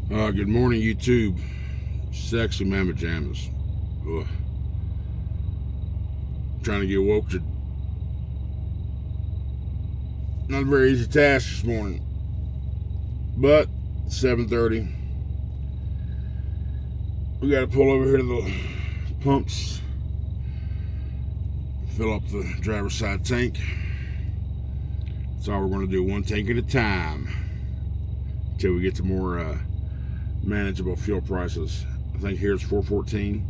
Good morning, YouTube. Sexy mama jammas. Ugh. Trying to get woke to not a very easy task this morning. But 7:30. We gotta pull over here to the pumps, fill up the driver's side tank. That's all we're gonna do, one tank at a time, until we get to more manageable fuel prices. I think here it's $4.14,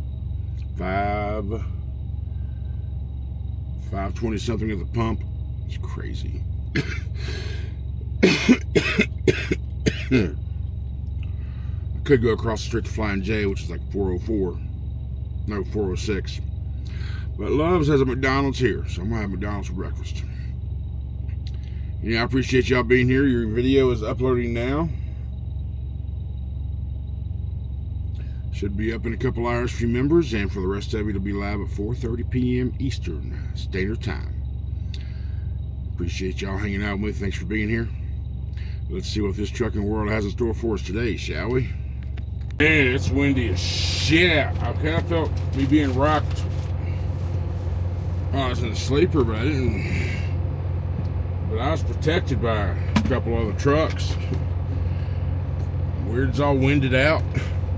$5.20 something at the pump. It's crazy. I could go across the street to Flying J, which is like 406. But Loves has a McDonald's here, so I'm gonna have McDonald's for breakfast. I appreciate y'all being here. Your video is uploading now. Should be up in a couple hours for you members, and for the rest of you, it'll be live at 4:30 p.m. Eastern Standard Time. Appreciate y'all hanging out with me. Thanks for being here. Let's see what this trucking world has in store for us today, shall we? Man, it's windy as shit. I kind of felt me being rocked. I was in a sleeper, but I was protected by a couple other trucks. Weird's all winded out.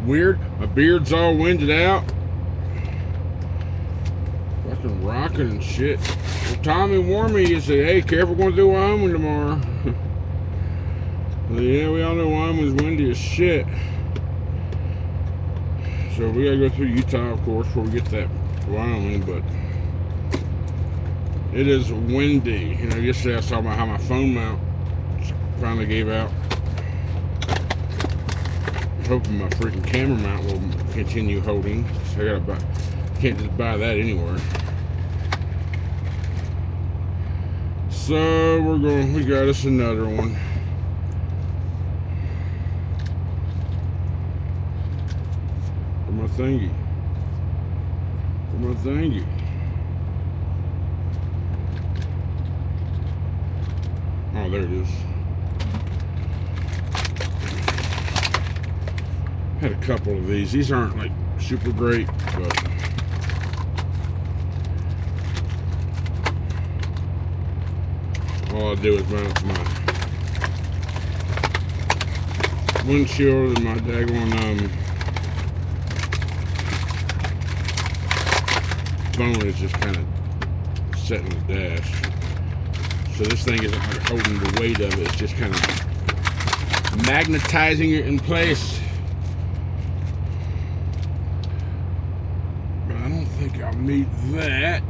Weird. My beard's all winded out. Fucking rocking and shit. Well, Tommy warned me. He said, "Hey, careful going through Wyoming tomorrow." Well, yeah, we all know Wyoming's windy as shit. So we gotta go through Utah, of course, before we get to that Wyoming. But it is windy. Yesterday I was talking about how my phone mount finally gave out. Hoping my freaking camera mount will continue holding. So I gotta buy. Can't just buy that anywhere. So we got us another one. For my thingy. Oh, there it is. Had a couple of these. These aren't like super great, but all I do is mount my windshield and my daggone phone is just kind of set in the dash. So this thing isn't like holding the weight of it. It's just kind of magnetizing it in place. I don't think I'll need that.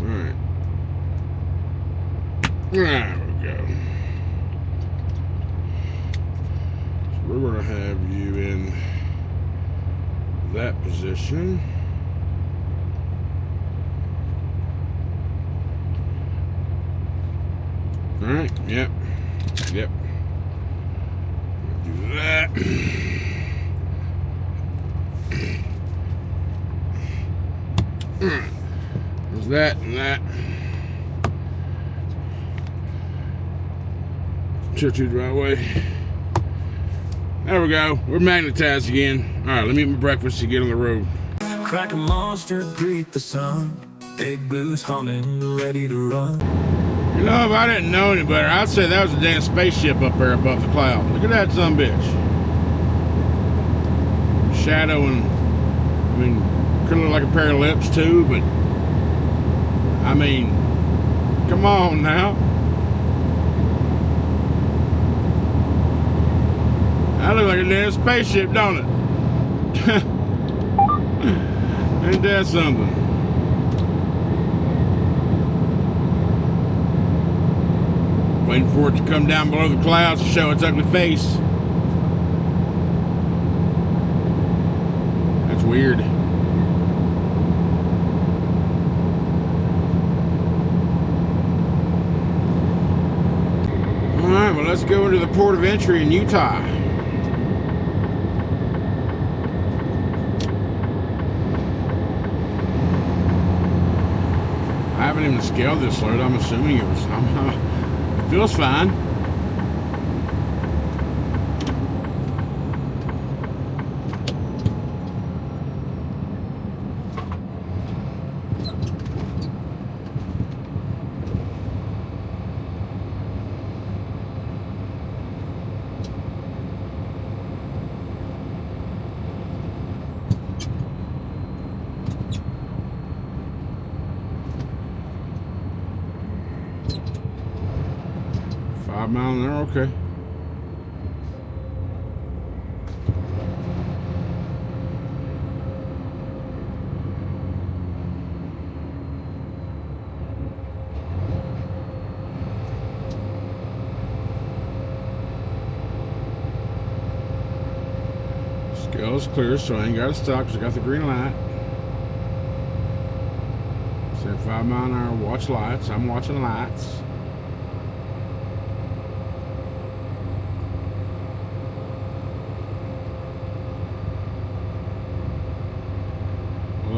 Alright. There we go. So we're going to have you in that position. Alright, yep. Do that. There's that and that. Should you the right way. There we go. We're magnetized again. Alright, let me eat my breakfast to get on the road. Crack a monster, greet the sun. Big blues humming, ready to run. If I didn't know any better, I'd say that was a damn spaceship up there above the cloud. Look at that son bitch. Shadow and, could look like a pair of lips too, but, come on now. That looks like a damn spaceship, don't it? Ain't that something? Waiting for it to come down below the clouds to show its ugly face. That's weird. Alright, well, let's go into the port of entry in Utah. I haven't even didn't scale this load. I'm assuming it was. It feels fine. Mile an hour, okay. Scale is clear, so I ain't got to stop because I got the green light. Said 5 mile an hour, watch lights. I'm watching lights.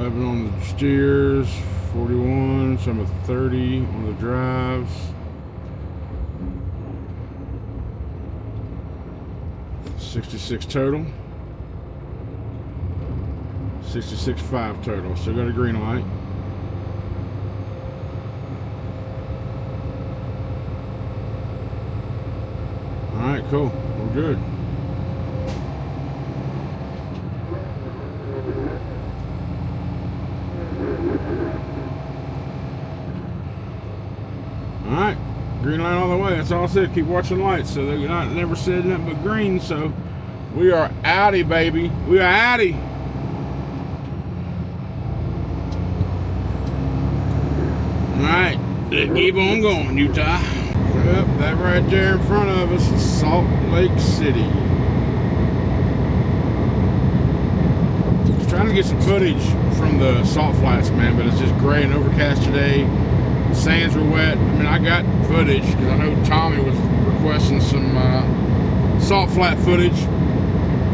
On the steers, 41, so I'm at 30 on the drives. 66 total. 66.5 total. Still got a green light. Alright, cool. We're good. Alright, green light all the way. That's all I said. Keep watching lights. So they're not never said nothing but green. So we are outie, baby. We are outie. Alright, let's keep on going, Utah. Yep, that right there in front of us is Salt Lake City. I was trying to get some footage from the salt flats, man, but it's just gray and overcast today. Sands were wet. I mean, I got footage because I know Tommy was requesting some salt flat footage,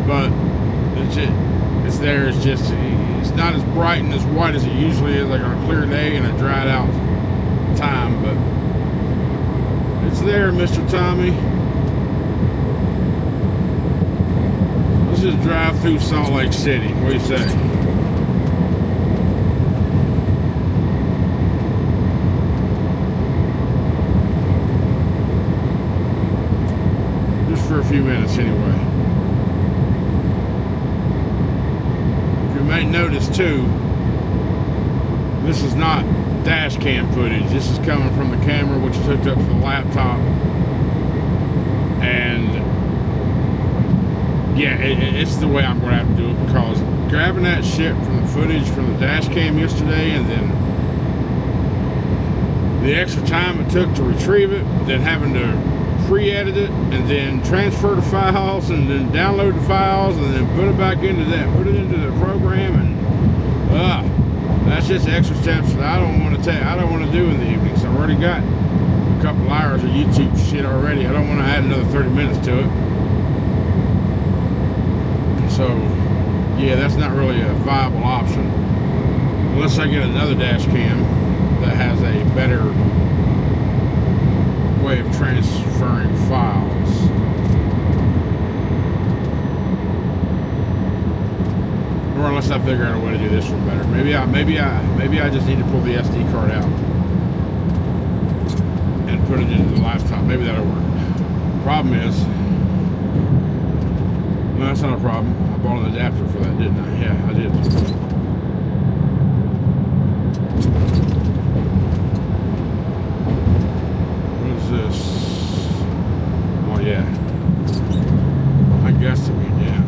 but it's there. It's just, it's not as bright and as white as it usually is, like on a clear day and a dried out time, but it's there, Mr. Tommy. Let's just drive through Salt Lake City. What do you say? For a few minutes anyway. If you may notice too, this is not dash cam footage. This is coming from the camera which is hooked up to the laptop, and yeah, it's the way I'm going to have to do it, because grabbing that shit from the footage from the dash cam yesterday and then the extra time it took to retrieve it, then having to pre-edit it and then transfer the files and then download the files and then put it back into that, put it into the program, and that's just extra steps that I don't want to take. I don't want to do in the evenings. I've already got a couple hours of YouTube shit already. I don't want to add another 30 minutes to it. So yeah, that's not really a viable option unless I get another dash cam that has a better way of transferring files. Or unless I figure out a way to do this one better. Maybe I just need to pull the SD card out and put it into the laptop. Maybe that'll work. Problem is, no, that's not a problem. I bought an adapter for that, didn't I? Yeah, I did. This, oh yeah, I guess to be, yeah.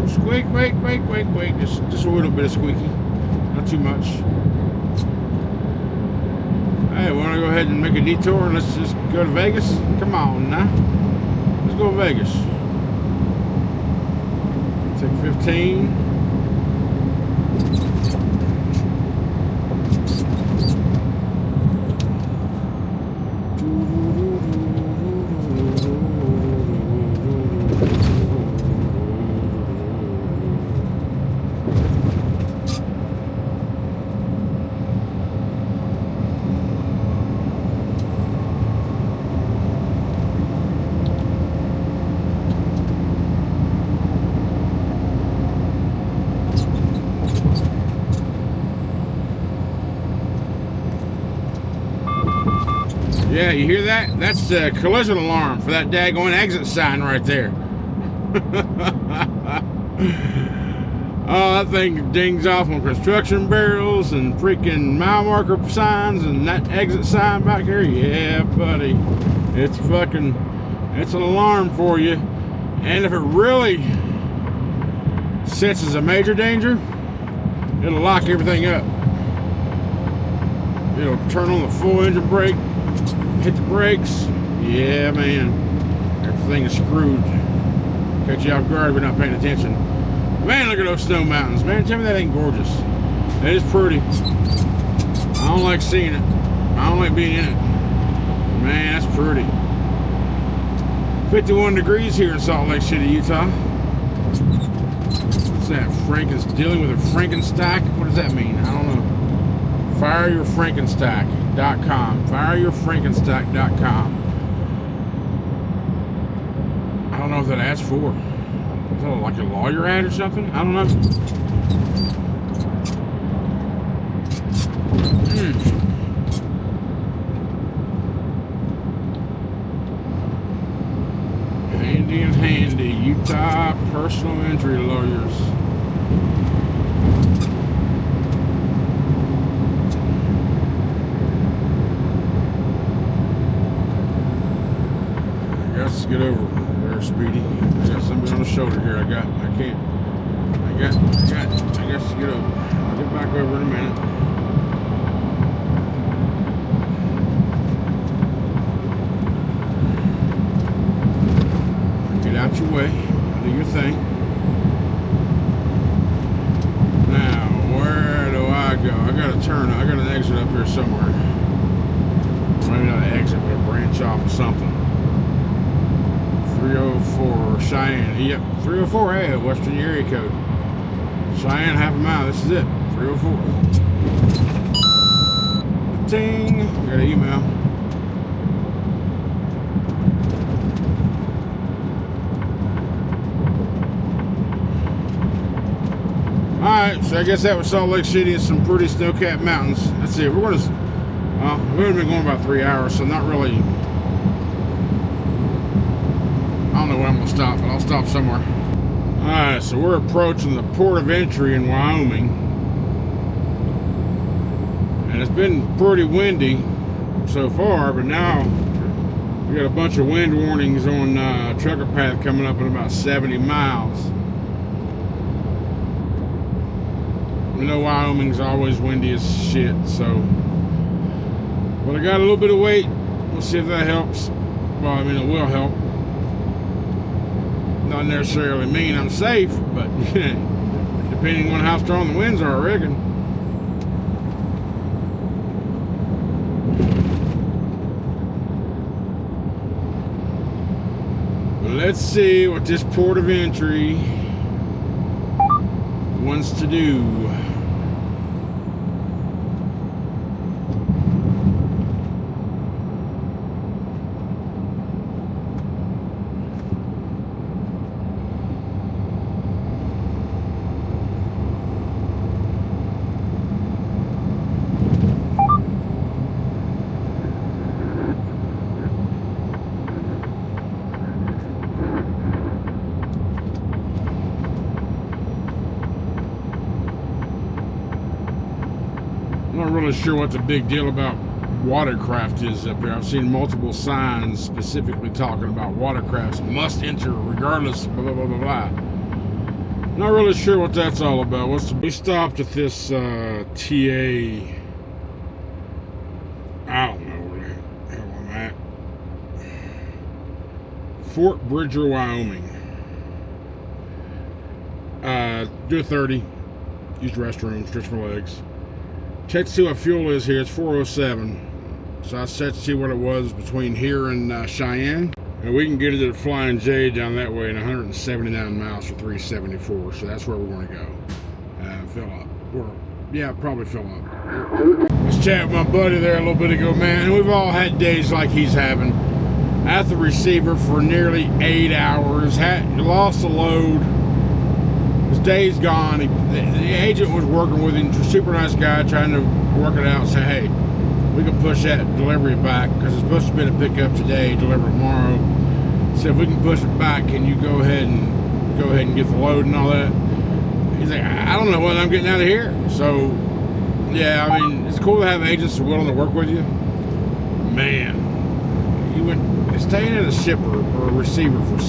Squeak, wait, just a little bit of squeaky, not too much. Hey, want to go ahead and make a detour and let's just go to Vegas? Come on now, let's go to Vegas. Take 15. Yeah, you hear that? That's the collision alarm for that daggone exit sign right there. Oh, that thing dings off on construction barrels and freaking mile marker signs and that exit sign back here. Yeah, buddy. It's an alarm for you. And if it really senses a major danger, it'll lock everything up. It'll turn on the full engine brake, hit the brakes. Yeah, man. Everything is screwed. Catch you off guard if you're not paying attention. Man, look at those snow mountains. Man, tell me that ain't gorgeous. It is pretty. I don't like seeing it. I don't like being in it. Man, that's pretty. 51 degrees here in Salt Lake City, Utah. What's that? Dealing with a Frankenstack? What does that mean? I don't know. FireYourFrankenstack.com. FireYourFrankenstack.com. I don't know what that ad's for. Is that like a lawyer ad or something? I don't know. Handy and handy. Utah personal injury lawyers. I guess get over there, Speedy. I got somebody on the shoulder here. I guess to get over. I'll get back over in a minute. Get out your way. Do your thing. Now, where do I go? I gotta turn. I got an exit up here somewhere. Maybe not an exit, but a branch off or something. 304 Cheyenne. Yep, 304. Hey, Western area code. Cheyenne, half a mile. This is it. 304. Ting. Got an email. Alright, so I guess that was Salt Lake City and some pretty snow-capped mountains. Let's see, we're going to... we've only been going about 3 hours, so not really... I don't know where I'm going to stop, but I'll stop somewhere. Alright, so we're approaching the port of entry in Wyoming. And it's been pretty windy so far, but now we got a bunch of wind warnings on trucker path coming up in about 70 miles. You know Wyoming's always windy as shit, so... But I got a little bit of weight. We'll see if that helps. Well, I mean, it will help. Not necessarily mean I'm safe, but depending on how strong the winds are, I reckon. But let's see what this port of entry wants to do. I'm not really sure what the big deal about watercraft is up here. I've seen multiple signs specifically talking about watercrafts must enter regardless, blah, blah, blah, blah, blah. Not really sure what that's all about. We stopped at this TA. I don't know where the hell I'm at. Fort Bridger, Wyoming. Do a 30. Use the restroom, stretch my legs. Check to see what fuel is here. It's 407. So I set to see what it was between here and Cheyenne. And we can get it at Flying J down that way in 179 miles for 374. So that's where we're going to go. Fill up. Probably fill up. Let's chat with my buddy there a little bit ago, man. And we've all had days like he's having. At the receiver for nearly 8 hours. Lost the load. His day's gone. The agent was working with him, super nice guy, trying to work it out. Say, hey, we can push that delivery back because it's supposed to be a pickup today, deliver tomorrow. So if we can push it back, can you go ahead and get the load and all that? He's like, I don't know what I'm getting out of here. So yeah, I mean, it's cool to have agents who are willing to work with you. Man, you went staying at a shipper or a receiver for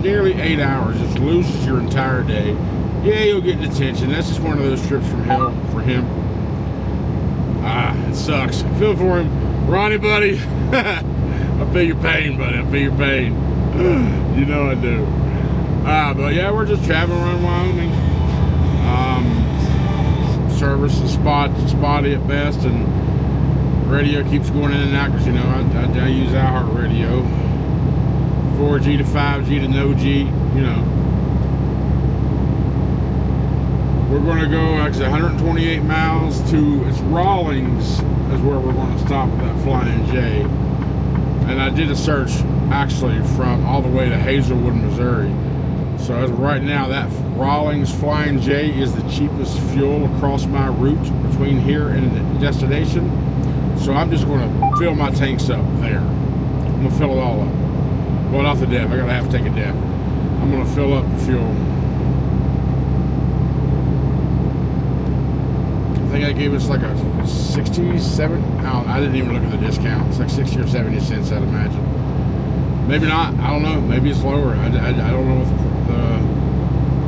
nearly 8 hours just loses your entire day. Yeah, you'll get detention. That's just one of those trips from hell for him. It sucks. I feel for him. Ronnie, buddy. I feel your pain, buddy. I feel your pain. You know I do. But yeah, we're just traveling around Wyoming. Service is spotty at best, and radio keeps going in and out because, you know, I use iHeartRadio. 4G to 5G to no G, you know. We're going to go, like I said, 128 miles to, it's Rawlings is where we're going to stop with that Flying J. And I did a search, actually, from all the way to Hazelwood, Missouri. So as of right now, that Rawlings Flying J is the cheapest fuel across my route between here and the destination. So I'm just going to fill my tanks up there. I'm going to fill it all up. Well, not the DEF. I got to have to take a DEF. I'm going to fill up the fuel. I think I gave us like a 67. I didn't even look at the discount. It's like 60 or 70 cents, I'd imagine. Maybe not. I don't know. Maybe it's lower. I don't know what the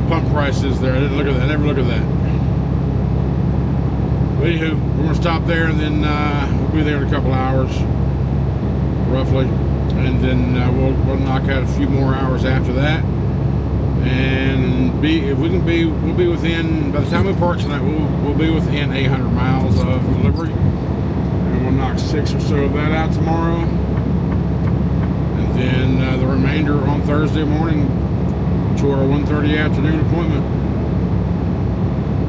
pump price is there. I didn't look at that. I never look at that. But anywho, we're gonna stop there, and then we'll be there in a couple hours, roughly, and then we'll knock out a few more hours after that. And we'll be within, by the time we park tonight, we'll be within 800 miles of delivery, and we'll knock 6 or so of that out tomorrow, and then the remainder on Thursday morning to our 1:30 afternoon appointment.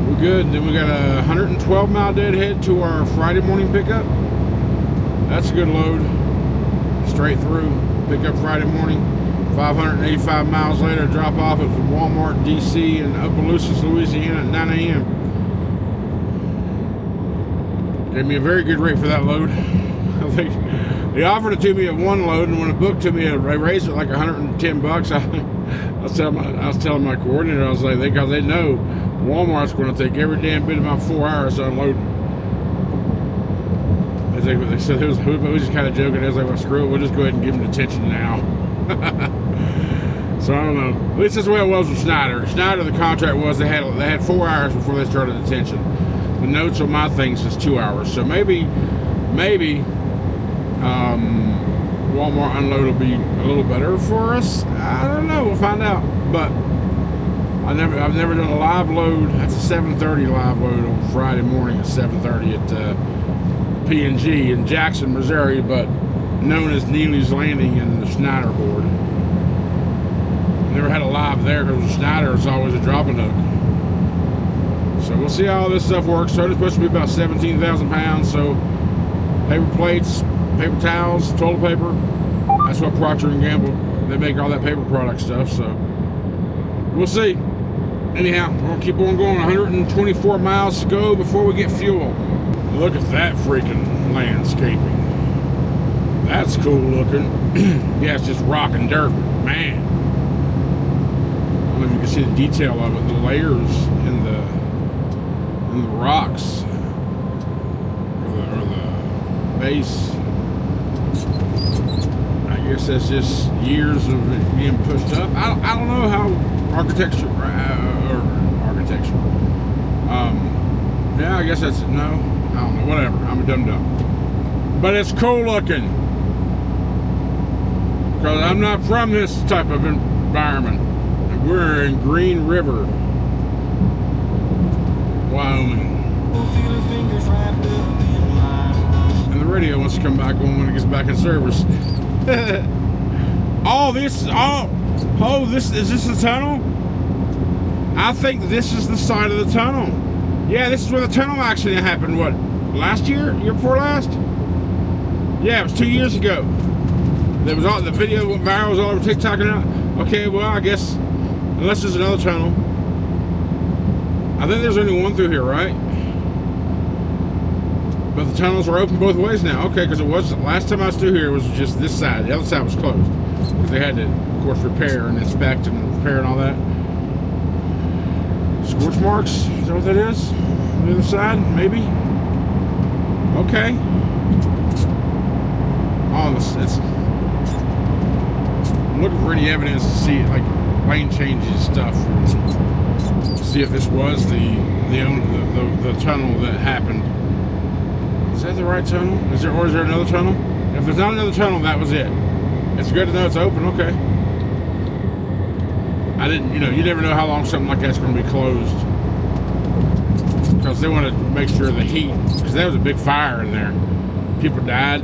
We're good. Then we got a 112 mile deadhead to our Friday morning pickup. That's a good load, straight through pickup Friday morning. 585 miles later, drop off at Walmart, DC, in Opelousas, Louisiana at 9 a.m. Gave me a very good rate for that load. I think they offered it to me at one load, and when it booked to me, they raised it like 110 bucks. I was telling my coordinator, I was like, because they know Walmart's going to take every damn bit of my 4 hours to unload. They said it was just kind of joking. I was like, well, screw it, we'll just go ahead and give them detention now. So I don't know. At least that's the way it was with Schneider. Schneider, the contract was they had 4 hours before they started detention. The notes on my thing says 2 hours. So maybe Walmart unload will be a little better for us. I don't know. We'll find out. But I've never done a live load. That's a 7:30 live load on Friday morning at 7:30 at P&G in Jackson, Missouri, but known as Neely's Landing in the Schneider board. Never had a live there because Schneider is always a dropping hook. So we'll see how all this stuff works. So it's supposed to be about 17,000 pounds. So paper plates, paper towels, toilet paper. That's what Procter & Gamble, they make all that paper product stuff. So we'll see. Anyhow, we're going to keep on going. 124 miles to go before we get fuel. Look at that freaking landscaping. That's cool looking. Yeah, it's just rock and dirt. Man. I don't know if you can see the detail of it, the layers in the rocks or the base. I guess that's just years of it being pushed up. I don't know how architecture. Yeah, I guess that's no. I don't know. Whatever. I'm a dum-dum. But it's cool looking. Because I'm not from this type of environment. We're in Green River, Wyoming. And the radio wants to come back on when it gets back in service. Is this the tunnel? I think this is the side of the tunnel. Yeah, this is where the tunnel accident happened. What, last year? Year before last? Yeah, it was 2 years ago. There was the video went viral, was all over TikTok and out. Okay, well, I guess, unless there's another tunnel. I think there's only one through here, right? But the tunnels are open both ways now. Okay, because it was last time I was through here, it was just this side. The other side was closed because they had to, of course, repair and inspect and repair and all that. Scorch marks? Is that what that is? On the other side, maybe. Okay. Oh, it's. I'm looking for any evidence to see like lane changes stuff. See if this was the tunnel that happened. Is that the right tunnel? Is there another tunnel? If there's not another tunnel, that was it. It's good to know it's open. Okay. I didn't, you never know how long something like that's going to be closed, because they want to make sure the heat, because there was a big fire in there. People died.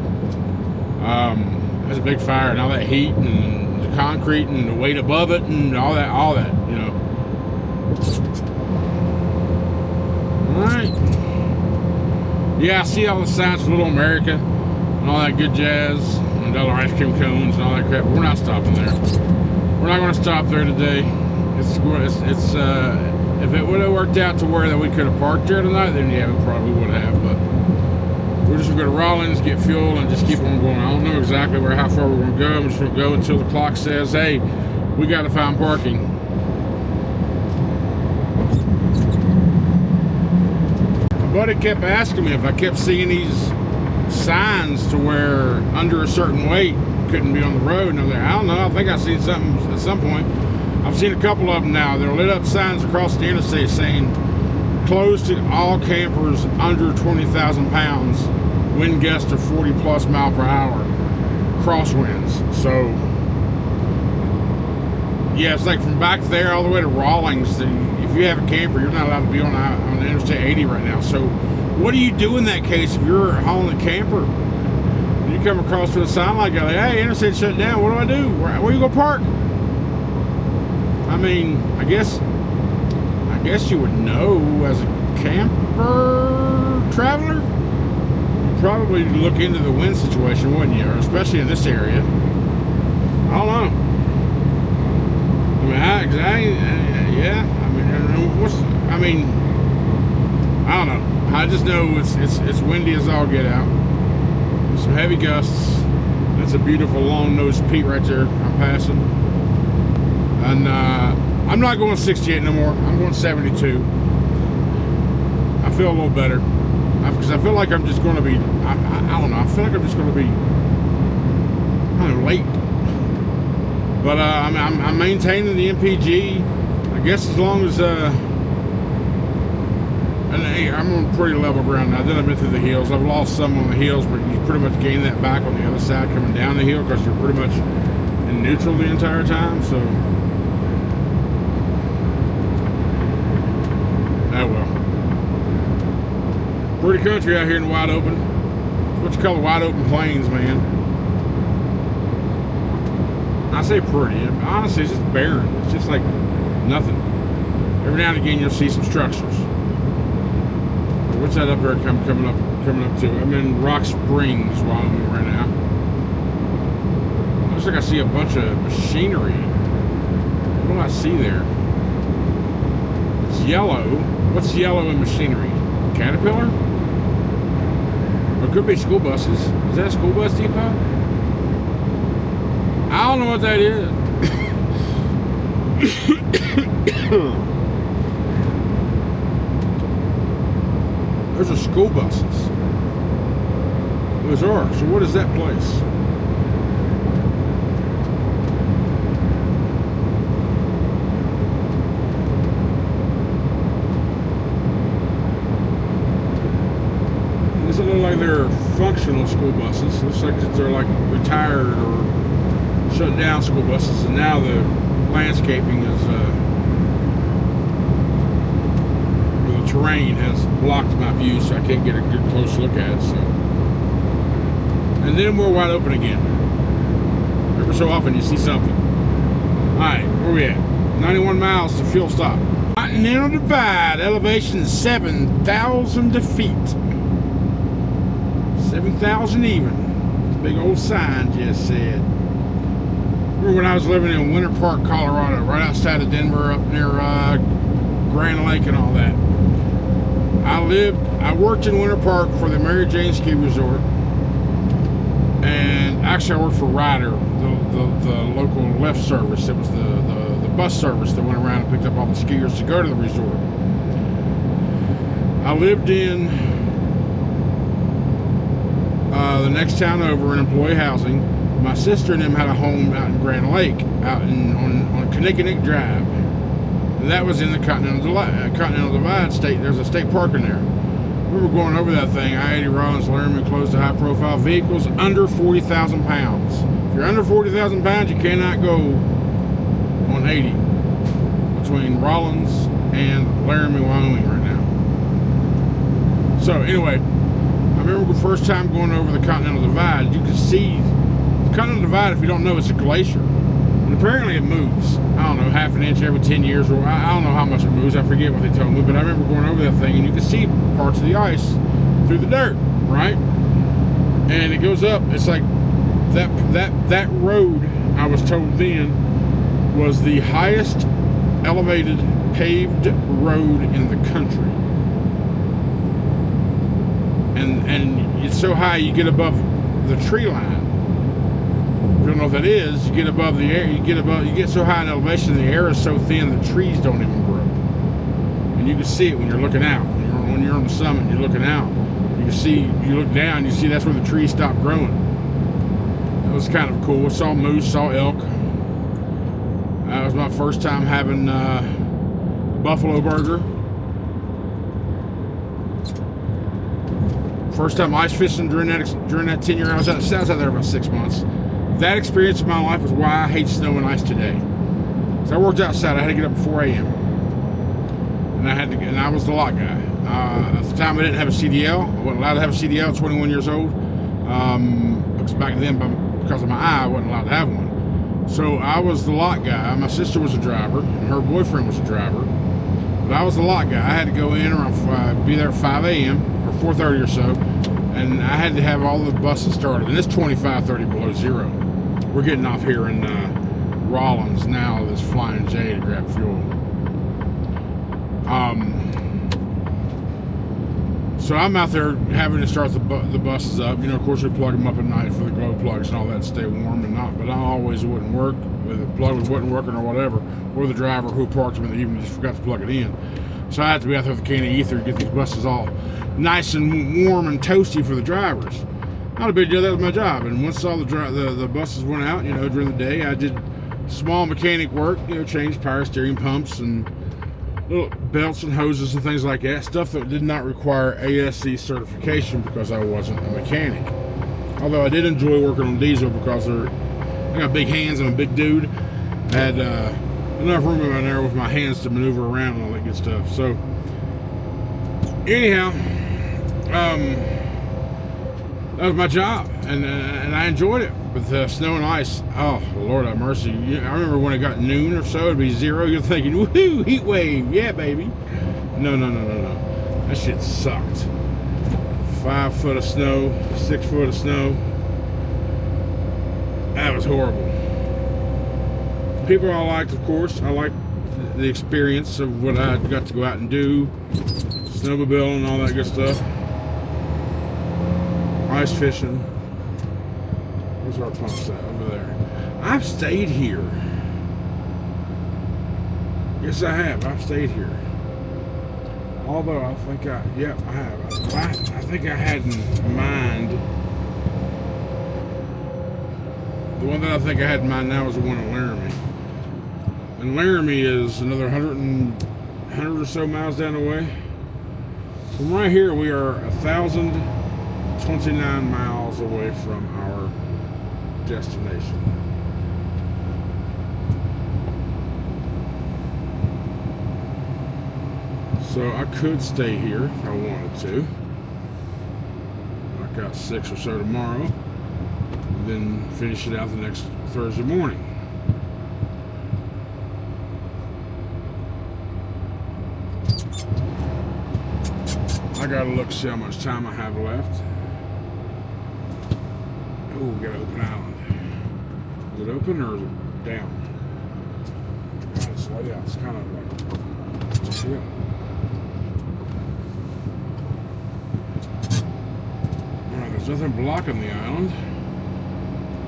There's a big fire, and all that heat and the concrete and the weight above it and all that. All right. Yeah, I see all the signs for Little America and all that good jazz and dollar ice cream cones and all that crap. But we're not stopping there. We're not going to stop there today. It's if it would have worked out to where that we could have parked there tonight, then yeah, we probably would have. But we're just going to go to Rawlins, get fuel, and just keep on going. I don't know exactly how far we're going to go. I'm just going to go until the clock says, hey, we got to find parking. My buddy kept asking me if I kept seeing these signs to where under a certain weight couldn't be on the road, and I'm like, I don't know, I think I've seen something at some point. I've seen a couple of them now. They're lit up signs across the interstate saying closed to all campers under 20,000 pounds, wind gusts of 40 plus mile per hour, crosswinds. So yeah, it's like from back there all the way to Rawlins. If you have a camper, you're not allowed to be on the Interstate 80 right now. So what do you do in that case if you're hauling a camper? You come across to a sign like that, like, hey, interstate shut down, what do I do? Where you go park? I mean, I guess you would know as a camper traveler. You'd probably look into the wind situation, wouldn't you? Or especially in this area. I don't know. I mean, yeah. I don't know. I just know it's windy as all get out. Some heavy gusts. That's a beautiful long-nosed Pete right there I'm passing. And I'm not going 68 no more. I'm going 72. I feel a little better. Because I feel like I'm just going to be, I don't know, I feel like I'm just going to be, I don't know, late. But I'm maintaining the MPG. I guess as long as, and hey, I'm on pretty level ground now. Then I've been through the hills. I've lost some on the hills, but you pretty much gain that back on the other side coming down the hill because you're pretty much in neutral the entire time. So, oh well. Pretty country out here in the wide open. What you call the wide open plains, man. I say pretty. Honestly, it's just barren. It's just like nothing. Every now and again, you'll see some structures. What's that up there coming up to? I'm in Rock Springs, Wyoming right now. Looks like I see a bunch of machinery. What do I see there? It's yellow. What's yellow in machinery? Caterpillar? Or it could be school buses. Is that a school bus depot? I don't know what that is. Those are school buses. Those are. So what is that place? Doesn't look like they're functional school buses. Looks like they're like retired or shut down school buses, and now the landscaping is the terrain has blocked my view, so I can't get a good close look at it. So, and then we're wide open again. Every so often you see something. All right, where we at? 91 miles to fuel stop. Continental Divide, elevation 7,000 feet. 7,000 even. Big old sign just said. Remember when I was living in Winter Park, Colorado, right outside of Denver, up near Grand Lake and all that. I worked in Winter Park for the Mary Jane Ski Resort, and actually I worked for Ryder, the local lift service. It was the bus service that went around and picked up all the skiers to go to the resort. I lived in the next town over in employee housing. My sister and them had a home out in Grand Lake, out on Kinnickinnick Drive. And that was in the Continental Divide state. There's a state park in there. We were going over that thing. I-80 Rollins Laramie closed to high-profile vehicles under 40,000 pounds. If you're under 40,000 pounds, you cannot go on 80 between Rollins and Laramie, Wyoming right now. So anyway, I remember the first time going over the Continental Divide. You could see the Continental Divide. If you don't know, it's a glacier. And apparently it moves. I don't know, half an inch every 10 years, or I don't know how much it moves. I forget what they told me, but I remember going over that thing, and you can see parts of the ice through the dirt, right? And it goes up. It's like that road, I was told then, was the highest elevated paved road in the country. And it's so high you get above the tree line. If you don't know what that is, you get above the air, you get so high in elevation, the air is so thin the trees don't even grow. And you can see it when you're looking out. When you're on the summit and you're looking out, you can see, you look down, you see that's where the trees stop growing. That was kind of cool. Saw moose, saw elk. That was my first time having buffalo burger. First time ice fishing during that 10 year. I was out there about 6 months. That experience in my life was why I hate snow and ice today. So I worked outside. I had to get up at 4 a.m. and I was the lot guy. At the time I didn't have a CDL. I wasn't allowed to have a CDL at 21 years old. Because back then, because of my eye, I wasn't allowed to have one. So I was the lot guy. My sister was a driver, and her boyfriend was a driver. But I was the lot guy. I had to go in around, be there at 5 a.m. or 4:30 or so, and I had to have all the buses started. And it's 25, 30 below zero. We're getting off here in Rollins now, this Flying J to grab fuel. So I'm out there having to start the buses up. You know, of course, we plug them up at night for the glow plugs and all that to stay warm and not. But I always wouldn't work. The plug wasn't working or whatever, or the driver who parked them in the evening just forgot to plug it in. So I had to be out there with a can of ether to get these buses all nice and warm and toasty for the drivers. Not a big deal. That was my job. And once all the buses went out, you know, during the day, I did small mechanic work. You know, changed power steering pumps and little belts and hoses and things like that. Stuff that did not require ASC certification because I wasn't a mechanic. Although I did enjoy working on diesel because I got big hands and I'm a big dude. I had enough room in there with my hands to maneuver around and all that good stuff. So anyhow, that was my job, and I enjoyed it. With snow and ice, oh Lord have mercy! I remember when it got noon or so, it'd be zero. You're thinking, woohoo, heat wave, yeah, baby. No. That shit sucked. 5 foot of snow, 6 foot of snow. That was horrible. People I liked, of course. I liked the experience of what I got to go out and do, snowmobile and all that good stuff. Ice fishing. Where's our pumps at? Over there. I've stayed here. Yes, I have. I've stayed here. Although I think I have. I think I had in mind. The one that I think I had in mind now is the one in Laramie. And Laramie is another 100 or so miles down the way. From right here, we are 1,029 miles away from our destination. So I could stay here if I wanted to. I got 6 or so tomorrow, then finish it out the next Thursday morning. I gotta look, see how much time I have left. Oh, we got open island. Is it open or is it down? God, it's laid out. It's kind of like, yeah. nothing blocking the island.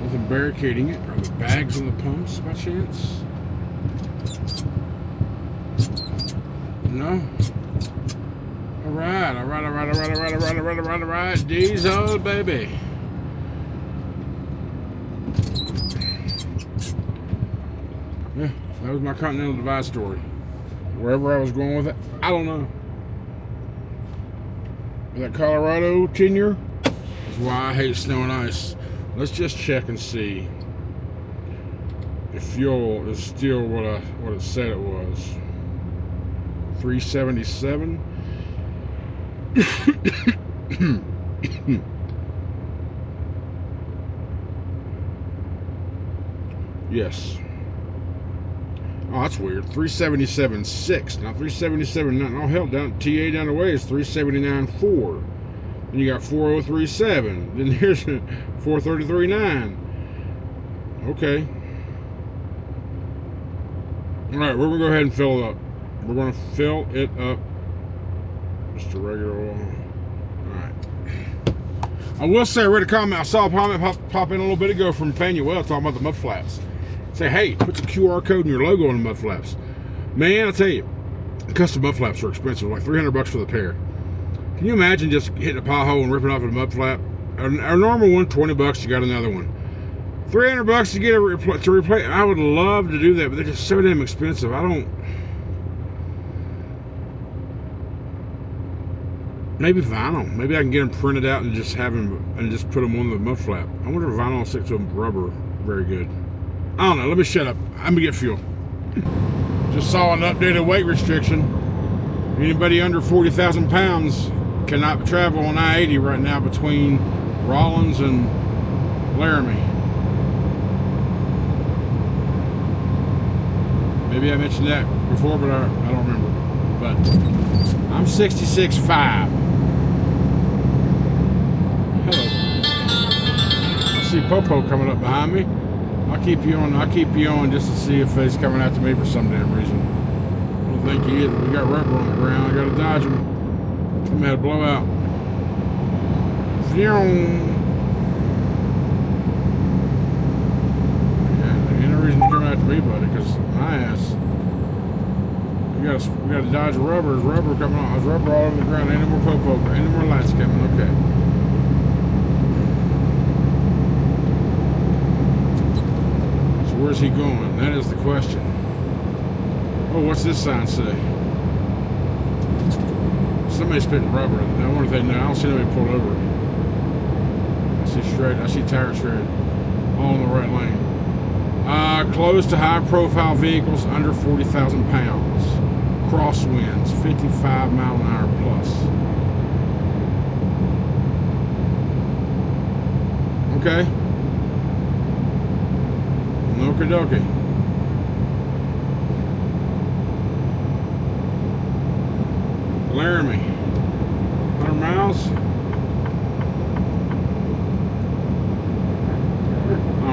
Nothing barricading it. Are the bags on the pumps by chance? No. Alright. Diesel, baby. Yeah, that was my Continental Divide story. Wherever I was going with it, I don't know. That Colorado tenure is why I hate snow and ice. Let's just check and see if fuel is still what it said it was. 377. Yes. Oh, that's weird. 377.6. Now 377. Oh hell, down TA down the way is 379.4. Then you got 4037. Then here's 433.9. Okay. All right, we're gonna go ahead and fill it up. We're gonna fill it up. Just a regular oil. All right. I will say, I read a comment. I saw a comment pop in a little bit ago from Fanuel talking about the mud flaps. Say, hey, put some QR code and your logo on the mud flaps. Man, I tell you, custom mud flaps are expensive, like $300 for the pair. Can you imagine just hitting a pothole and ripping off a mud flap? A normal one, $20, you got another one. $300 to get to replace. I would love to do that, but they're just so damn expensive. I don't. Maybe vinyl. Maybe I can get them printed out and just have them and just put them on the mud flap. I wonder if vinyl will stick to them rubber very good. I don't know. Let me shut up. I'm gonna get fuel. Just saw an updated weight restriction. Anybody under 40,000 pounds cannot travel on I-80 right now between Rollins and Laramie. Maybe I mentioned that before, but I don't remember. But I'm 66.5. Hello. I see Popo coming up behind me. I'll keep you on just to see if he's coming after me for some damn reason. I don't think he is. We got rubber on the ground. I gotta dodge him. I'm gonna blow out. Yeah, there ain't no reason to come after me, buddy, because my ass. We gotta dodge rubber. There's rubber coming on. There's rubber all over the ground. Ain't no more Popo. Ain't no more lights coming. Okay. Where's he going? That is the question. Oh, what's this sign say? Somebody's spitting rubber. I wonder if they know. I don't see nobody pulled over. I see shred. I see tire shred. All in the right lane. Closed to high-profile vehicles under 40,000 pounds. Crosswinds, 55 mile an hour plus. Okay. Okie dokie. Laramie. 100 miles.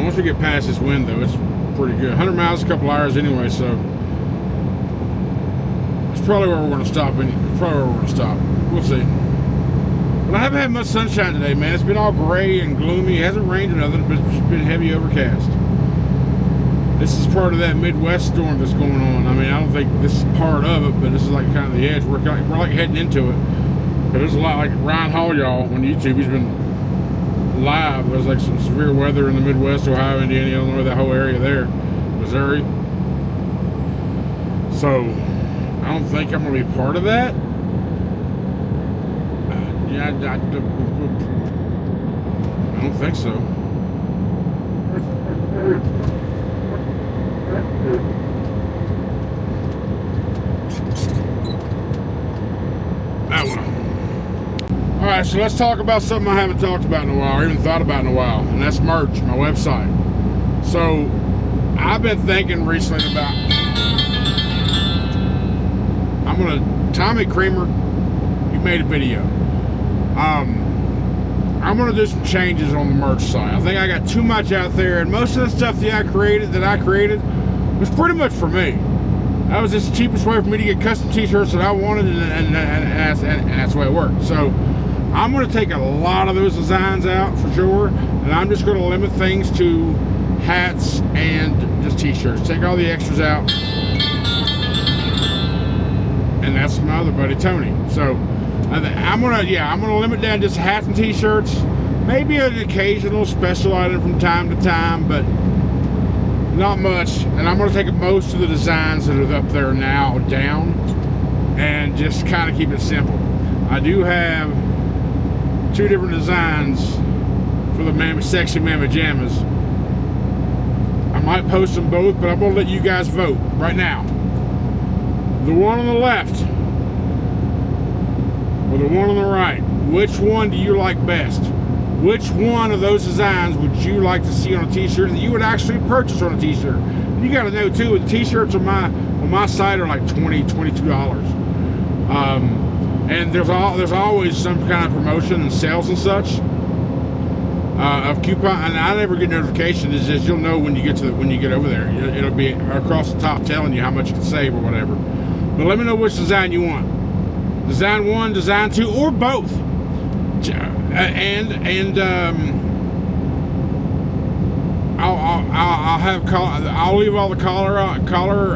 Once we get past this wind, though, it's pretty good. 100 miles, a couple hours anyway, so it's probably where we're going to stop. We'll see. But I haven't had much sunshine today, man. It's been all gray and gloomy. It hasn't rained or nothing, but it's been heavy overcast. This is part of that Midwest storm that's going on. I mean, I don't think this is part of it, but this is like kind of the edge. We're like heading into it. But there's a lot, like Ryan Hall, y'all, on YouTube. He's been live. There's like some severe weather in the Midwest, Ohio, Indiana, Illinois, that whole area there, Missouri. So I don't think I'm going to be part of that. I don't think so. Alright, so let's talk about something I haven't talked about in a while, or even thought about in a while, and that's merch, my website. So, I've been thinking recently about, Tommy Creamer, he made a video. I'm gonna do some changes on the merch site. I think I got too much out there, and most of the stuff that I created was pretty much for me. That was just the cheapest way for me to get custom t-shirts that I wanted, and that's the way it worked. So I'm going to take a lot of those designs out for sure, and I'm just going to limit things to hats and just t-shirts. Take all the extras out. And that's my other buddy Tony. So I'm gonna limit down just hats and t-shirts, maybe an occasional special item from time to time, but not much. And I'm gonna take most of the designs that are up there now down and just kind of keep it simple. I do have 2 different designs for the sexy mamma jammas. I might post them both, but I'm gonna let you guys vote right now. The one on the left or the one on the right, which one do you like best? Which one of those designs would you like to see on a t-shirt that you would actually purchase on a t-shirt? You got to know too, the t-shirts on my site are like $22. And there's always some kind of promotion and sales and such of coupon, and I never get notification. It's just you'll know when you get over there. It'll be across the top telling you how much you can save or whatever. But let me know which design you want. Design 1, design 2, or both. I'll leave all the collar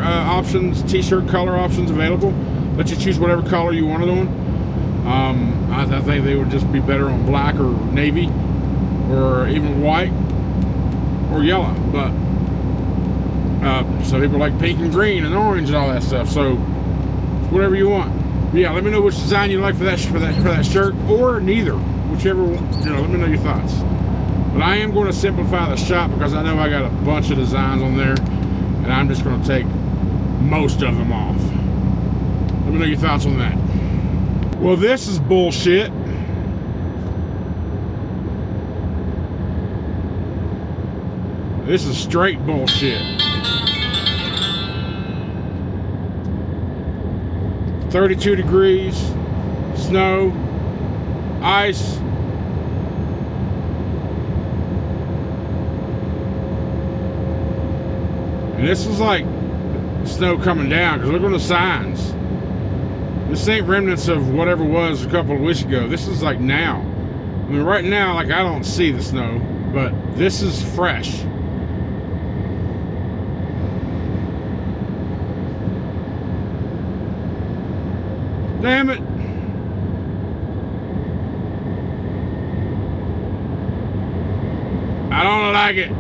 options, t-shirt color options available. Let you choose whatever color you want it on. I think they would just be better on black or navy, or even white or yellow. But some people like pink and green and orange and all that stuff. So whatever you want. But yeah, let me know which design you like for that shirt, or neither, whichever. Let me know your thoughts. But I am going to simplify the shop because I know I got a bunch of designs on there, and I'm just going to take most of them off. Let me know your thoughts on that. Well, this is bullshit. This is straight bullshit. 32 degrees, snow, ice. And this is like snow coming down, because look on the signs. This ain't remnants of whatever was a couple of weeks ago. This is like now. I mean, right now, like, I don't see the snow, but this is fresh. Damn it. I don't like it.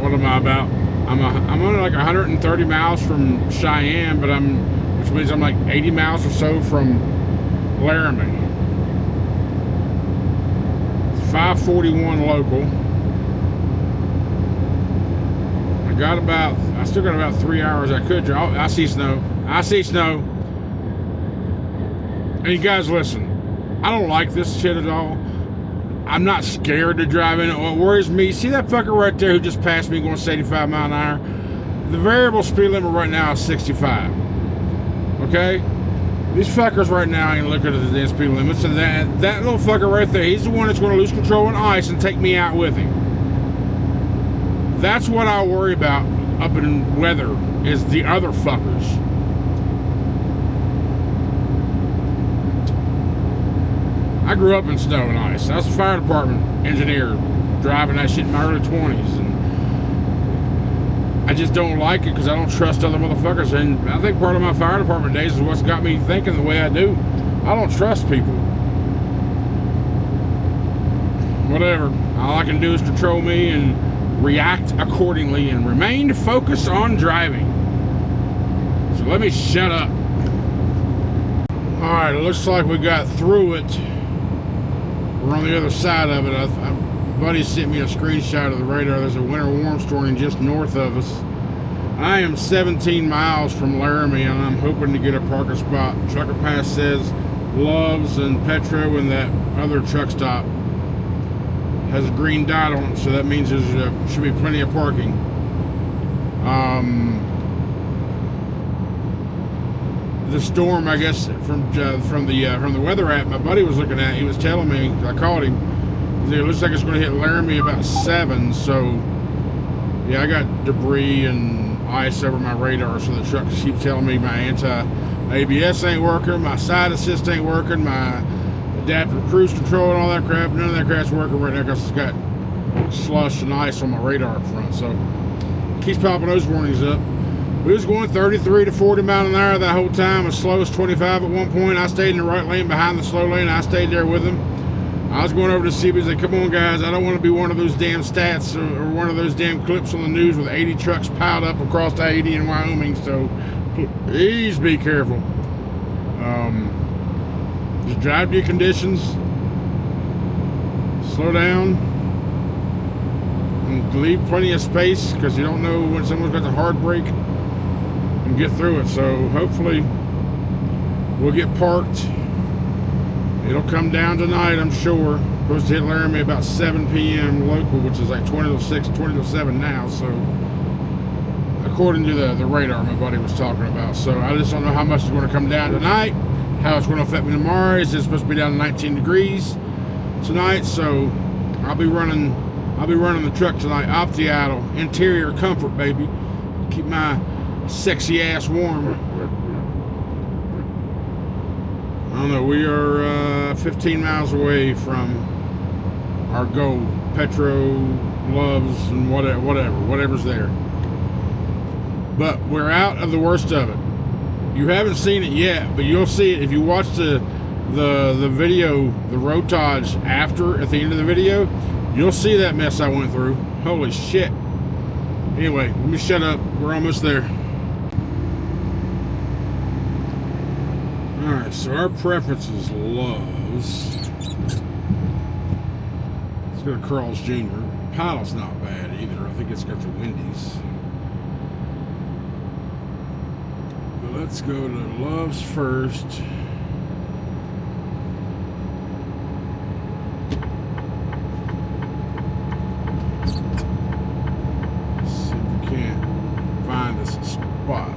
What am I about? I'm only like 130 miles from Cheyenne, but which means I'm like 80 miles or so from Laramie. It's 5:41 local. I still got about 3 hours I could drive. I see snow. I see snow. And you guys listen, I don't like this shit at all. I'm not scared to drive in it. What worries me, see that fucker right there who just passed me going 75 mile an hour? The variable speed limit right now is 65. Okay? These fuckers right now ain't looking at the damn speed limits, and that little fucker right there, he's the one that's going to lose control on ice and take me out with him. That's what I worry about up in weather, is the other fuckers. I grew up in snow and ice. I was a fire department engineer, driving that shit in my early 20s, and I just don't like it because I don't trust other motherfuckers. And I think part of my fire department days is what's got me thinking the way I do. I don't trust people. Whatever. All I can do is control me and react accordingly and remain focused on driving. So let me shut up. Alright, it looks like we got through it. We're on the other side of it. My buddy sent me a screenshot of the radar. There's a winter warm storm just north of us. I am 17 miles from Laramie, and I'm hoping to get a parking spot. Trucker Pass says Loves and Petro, and that other truck stop has a green dot on it, so that means there should be plenty of the storm, I guess, from the weather app my buddy was looking at. He was telling me, I called him. He said, it looks like it's going to hit Laramie about 7. So yeah, I got debris and ice over my radar, so the truck keeps telling me my anti-ABS ain't working, my side assist ain't working, my adaptive cruise control and all that crap. None of that crap's working right now because it's got slush and ice on my radar up front. So keeps popping those warnings up. We was going 33 to 40 miles an hour that whole time, as slow as 25 at one point. I stayed in the right lane behind the slow lane. I stayed there with him. I was going over to see, but he said, come on guys, I don't want to be one of those damn stats or one of those damn clips on the news with 80 trucks piled up across I-80 in Wyoming, so please be careful. Just drive to your conditions, slow down, and leave plenty of space, because you don't know when someone's got the hard brake, and get through it. So hopefully we'll get parked. It'll come down tonight, I'm sure. Supposed to hit Laramie about 7 p.m. local, which is like 20 to 6, 20 to 7 now. So according to the radar my buddy was talking about. So I just don't know how much is going to come down tonight, how it's going to affect me tomorrow. It's supposed to be down to 19 degrees tonight, so I'll be running the truck tonight. Opti-idle, interior comfort, baby. Keep my sexy ass warm. I don't know, we are 15 miles away from our goal. Petro, Loves, and whatever's there. But we're out of the worst of it. You haven't seen it yet, but you'll see it if you watch the video, the rotage at the end of the video. You'll see that mess I went through. Holy shit. Anyway, let me shut up. We're almost there. Alright, so our preference is Loves. Let's go to Carl's Jr. Pilot's not bad either. I think it's got the Wendy's. But let's go to Loves first. See if we can't find us a spot.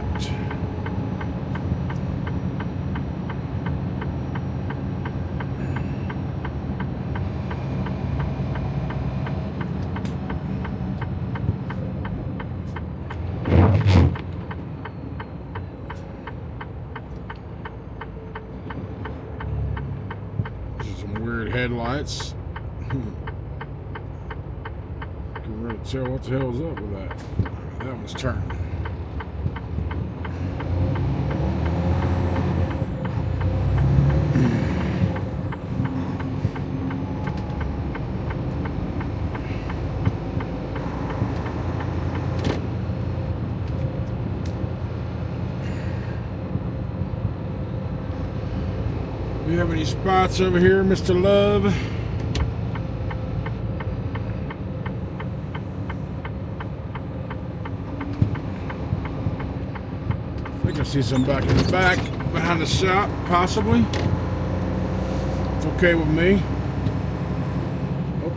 Headlights. Can really tell what the hell's up with that. That one's turning. Do you have any spots over here, Mr. Love? I think I see some back in the back, behind the shop, possibly. It's okay with me. Oh,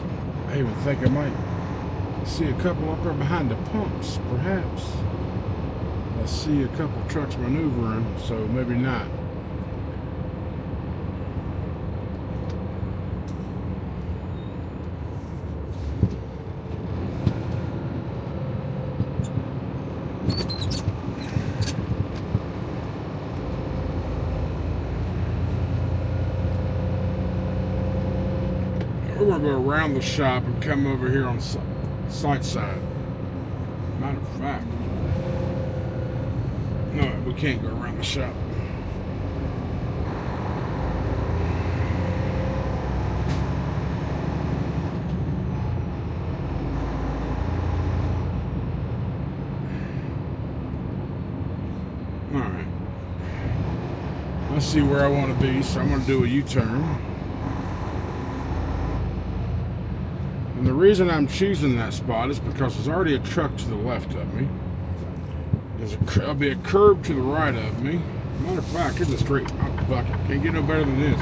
I even think I might see a couple up there behind the pumps, perhaps. I see a couple trucks maneuvering, so maybe not. We're going to go around the shop and come over here on the site side. Matter of fact, no, we can't go around the shop. Alright. I see where I want to be, so I'm going to do a U-turn. And the reason I'm choosing that spot is because there's already a truck to the left of me. There'll be a curb to the right of me. Matter of fact, it's a straight bucket. Can't get no better than this.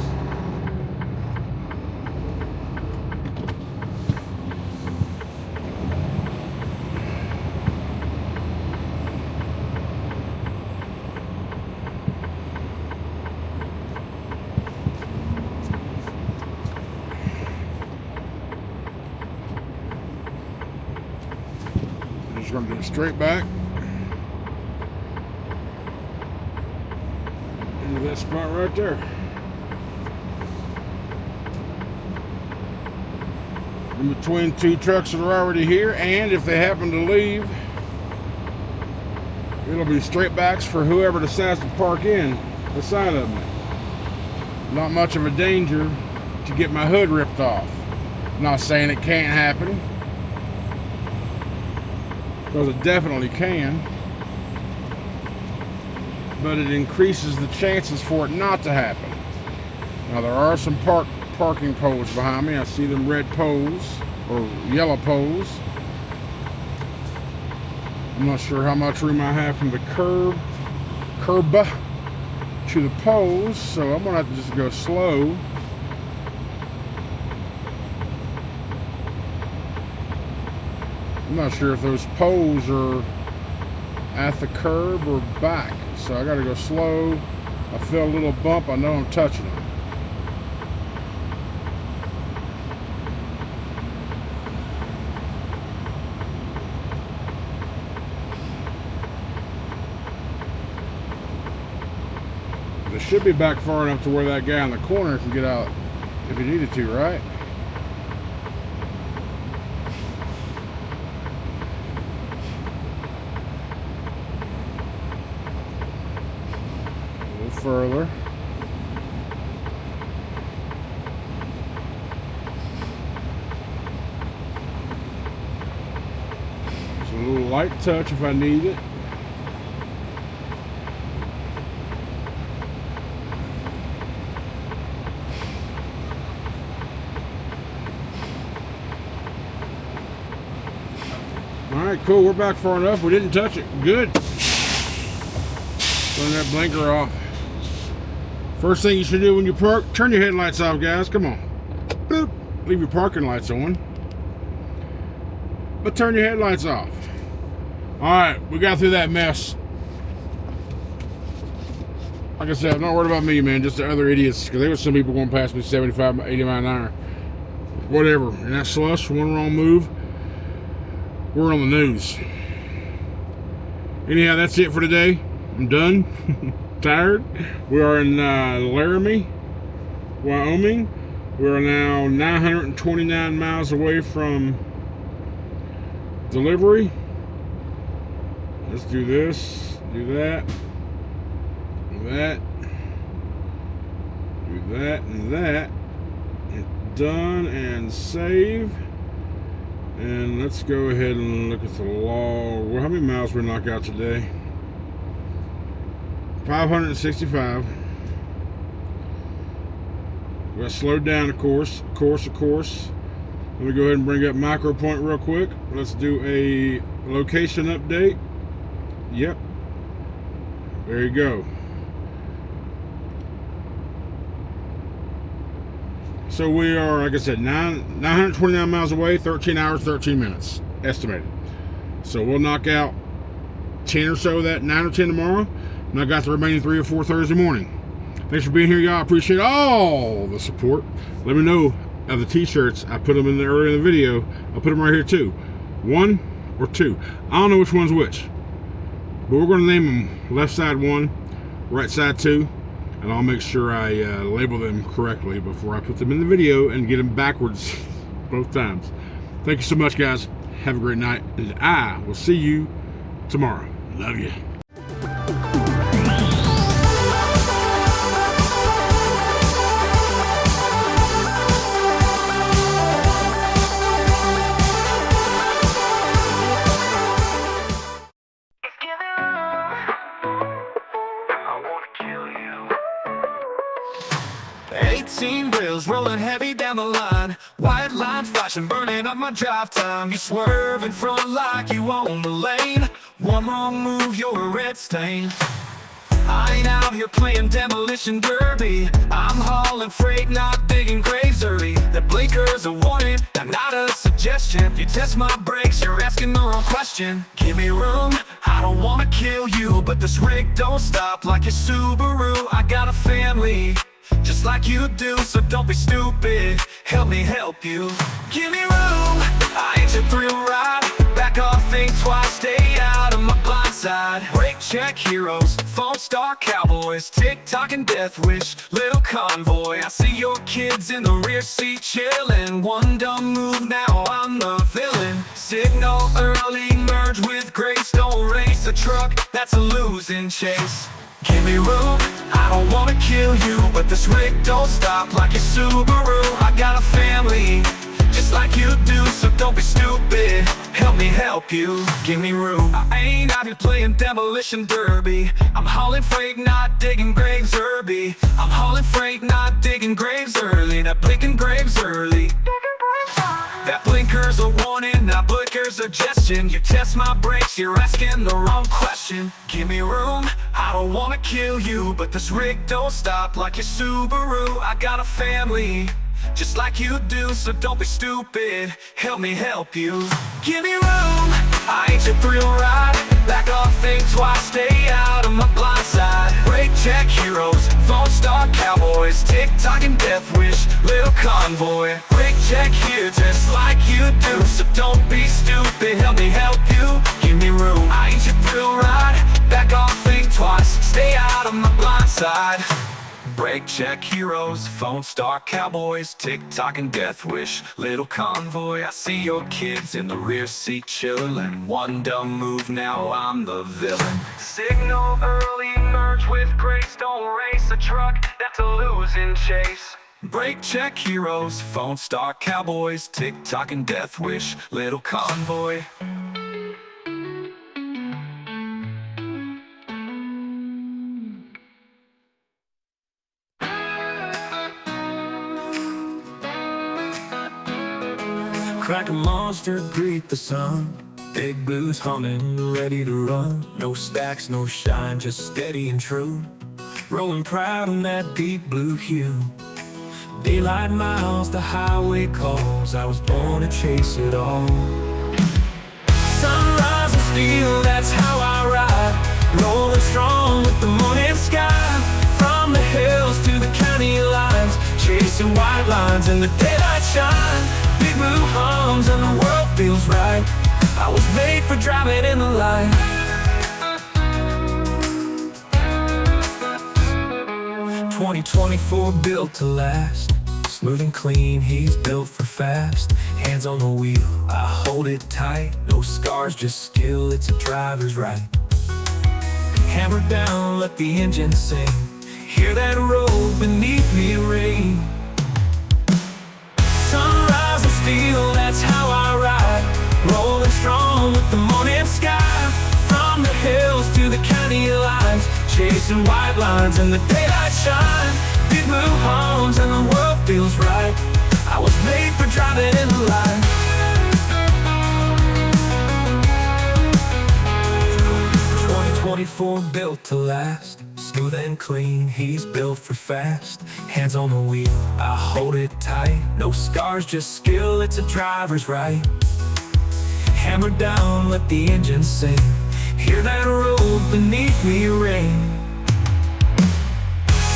Just gonna do it straight back into that spot right there. In between two trucks that are already here, and if they happen to leave, it'll be straight backs for whoever decides to park in the side of me. Not much of a danger to get my hood ripped off. I'm not saying it can't happen, because it definitely can, but it increases the chances for it not to happen. Now there are some parking poles behind me. I see them red poles or yellow poles. I'm not sure how much room I have from the curb to the poles, so I'm gonna have to just go slow. I'm not sure if those poles are at the curb or back, so I gotta go slow. I feel a little bump, I know I'm touching it. It should be back far enough to where that guy in the corner can get out if he needed to, right? A little further. Just a little light touch if I need it. Alright, cool, we're back far enough. We didn't touch it. Good. Turn that blinker off. First thing you should do when you park, turn your headlights off, guys. Come on. Boop. Leave your parking lights on. But turn your headlights off. Alright, we got through that mess. Like I said, I'm not worried about me, man. Just the other idiots. Because there were some people going past me 75, 80 miles an hour. Whatever. And that slush, one wrong move, we're on the news. Anyhow, that's it for today. I'm done. Tired. We are in Laramie, Wyoming. We are now 929 miles away from delivery. Let's do this, do that, do that, do that, and that. Done and save. And let's go ahead and look at the log. Well, how many miles we knock out today? 565. We got slowed down, of course. Let me go ahead and bring up micro point real quick. Let's do a location update. Yep. There you go. So we are, like I said, 929 miles away, 13 hours, 13 minutes, estimated. So we'll knock out 10 or so of that, 9 or 10 tomorrow, and I got the remaining 3 or 4 Thursday morning. Thanks for being here, y'all. I appreciate all the support. Let me know of the t-shirts. I put them in there earlier in the video. I'll put them right here too. 1 or 2. I don't know which one's which, but we're going to name them left side 1, right side 2. And I'll make sure I label them correctly before I put them in the video and get them backwards both times. Thank you so much, guys. Have a great night, and I will see you tomorrow. Love you. Wheels rolling heavy down the line, white lines flashing, burning up my drive time. You swerve in front like you own the lane. One wrong move, you're a red stain. I ain't out here playing demolition derby. I'm hauling freight, not digging graves early. The blinker's a warning, and not a suggestion. You test my brakes, you're asking the wrong question. Give me room, I don't wanna kill you, but this rig don't stop like your Subaru. I got a family, just like you do, so don't be stupid. Help me help you. Give me room, I ain't your thrill ride. Back off, think twice. check heroes, phone star cowboys, tick-tock and death wish, little convoy. I see your kids in the rear seat chillin'. One dumb move, now I'm the villain. Signal early, merge with grace. Don't race a truck, that's a losing chase. Give me room, I don't wanna kill you, but this rig don't stop like your Subaru. I got a family, just like you do, so don't be stupid. Help me help you, give me room. I ain't out here playing demolition derby. I'm hauling freight, not digging graves early. I'm hauling freight, not digging graves early. Not blinking graves early. That blinker's a warning, not blinker's a suggestion. You test my brakes, you're asking the wrong question. Give me room, I don't wanna kill you, but this rig don't stop like your Subaru. I got a family, just like you do, so don't be stupid. Help me help you. Give me room, I ain't your thrill ride. Back off, think twice, stay out of my blind side. Brake check heroes, phone star cowboys, tick-tock and death wish, little convoy. Brake check here just like you do, so don't be stupid. Help me help you. Give me room, I ain't your thrill ride. Back off, think twice, stay out of my blind side. Brake check heroes, phone star cowboys, tick-tock and death wish, little convoy. I see your kids in the rear seat chillin'. One dumb move, now I'm the villain. Signal early, merge with grace. Don't race a truck, that's a losing chase. Brake check heroes, phone star cowboys, tick-tock and death wish, little convoy. Crack a monster, greet the sun. Big blues humming, ready to run. No stacks, no shine, just steady and true. Rolling proud in that deep blue hue. Daylight miles, the highway calls. I was born to chase it all. Sunrise and steel, that's how I ride. Rolling strong with the morning sky. From the hills to the county lines, chasing white lines in the daylight shine. Big blue hums and the world feels right. I was made for driving in the light. "2024 built to last. Smooth and clean, he's built for fast. Hands on the wheel, I hold it tight. No scars, just skill, it's a driver's right. Hammer down, let the engine sing. Hear that road beneath me ring. Sunrise and steel, that's how I ride. Rolling strong with the morning sky. From the hills to the county lines, chasing white lines in the daylight shine. Big blue homes and the world feels right. I was made for driving in the light. 2024 built to last. Smooth and clean, he's built for fast. Hands on the wheel, I hold it tight. No scars, just skill, it's a driver's right. Hammer down, let the engine sing. Hear that road beneath me ring.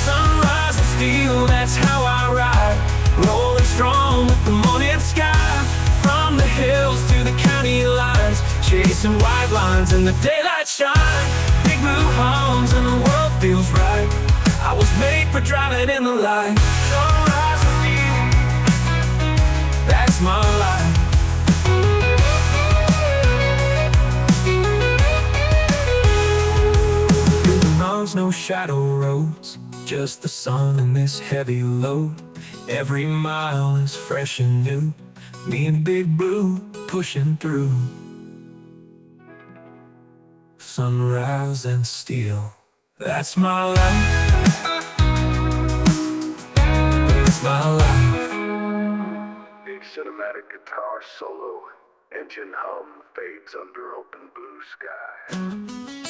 Sunrise and steel, that's how I ride. Rolling strong with the morning sky. From the hills to the county lines, chasing white lines in the daylight shine. Big blue homes and the world feels right. I was made for driving in the light. Sunrise and steel, that's my life. No shadow roads, just the sun and this heavy load. Every mile is fresh and new. Me and Big Blue pushing through. Sunrise and steel, that's my life. That's my life. Big cinematic guitar solo. Engine hum fades under open blue sky.